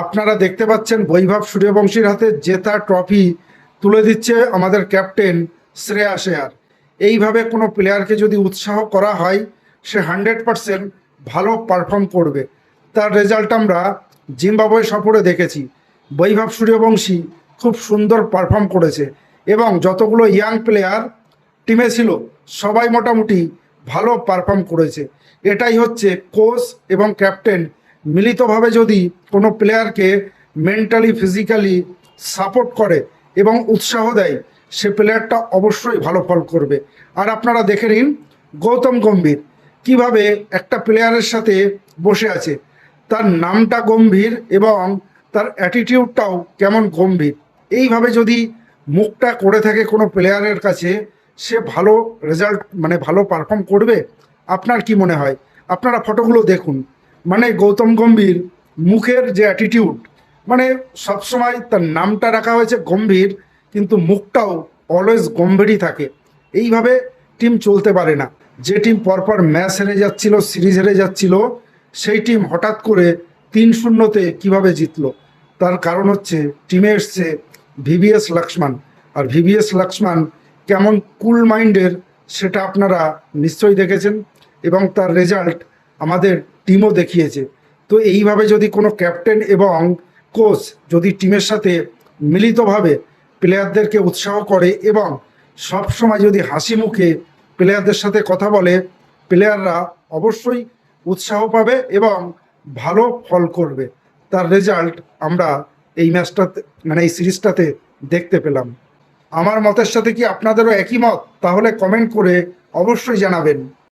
আপনারা দেখতে পাচ্ছেন বৈভব সূর্যবংশীর হাতে জেতা ট্রফি তুলে দিচ্ছে আমাদের ক্যাপ্টেন শ্রেয়াস আয়ার। এইভাবে কোনো প্লেয়ারকে যদি উৎসাহ করা হয়, সে 100% ভালো পারফর্ম করবে। তার রেজাল্ট আমরা জিম্বাবুয়ে সফরে দেখেছি। বৈভব সূর্যবংশী খুব সুন্দর পারফর্ম করেছে এবং যতগুলো ইয়াং প্লেয়ার টিমে ছিল সবাই মোটামুটি ভালো পারফর্ম করেছে। এটাই হচ্ছে কোচ এবং ক্যাপ্টেন মিলিতভাবে যদি কোনো প্লেয়ারকে মেন্টালি ফিজিক্যালি সাপোর্ট করে এবং উৎসাহ দেয়, সে প্লেয়ারটা অবশ্যই ভালো ফল করবে। আর আপনারা দেখে নিন গৌতম গম্ভীর কিভাবে একটা প্লেয়ারের সাথে বসে আছে। তার নামটা গম্ভীর এবং তার অ্যাটিটিউডটাও কেমন গম্ভীর। এইভাবে যদি মুখটা করে থাকে কোনো প্লেয়ারের কাছে, সে ভালো রেজাল্ট মানে ভালো পারফর্ম করবে। আপনার কি মনে হয়? আপনারা ফটোগুলো দেখুন। মানে গৌতম গম্ভীর মুখের যে অ্যাটিটিউড, মানে সবসময় তার নামটা রাখা হয়েছে গম্ভীর, কিন্তু মুখটাও অলওয়েজ গম্ভীরই থাকে। এইভাবে টিম চলতে পারে না। যে টিম পরপর ম্যাচ হেরে যাচ্ছিল, সিরিজ হেরে যাচ্ছিল, সেই টিম হঠাৎ করে 3-0-তে কীভাবে জিতলো? তার কারণ হচ্ছে টিমে এসছে ভিভিএস লক্ষ্মণ। আর ভিভিএস লক্ষ্মণ কেমন কুল মাইন্ডের সেটা আপনারা নিশ্চয়ই দেখেছেন এবং তার রেজাল্ট আমাদের টিমও দেখিয়েছে। তো এইভাবে যদি কোনো ক্যাপ্টেন এবং কোচ যদি টিমের সাথে মিলিতভাবে প্লেয়ারদেরকে উৎসাহ করে এবং সব সময় যদি হাসি মুখে প্লেয়ারদের সাথে কথা বলে, প্লেয়াররা অবশ্যই উৎসাহ পাবে এবং ভালো ফল করবে। তার রেজাল্ট আমরা এই ম্যাচটাতে মানে এই সিরিজটাতে দেখতে পেলাম। আমার মতের সাথে কি আপনাদেরও একই মত? তাহলে কমেন্ট করে অবশ্যই জানাবেন।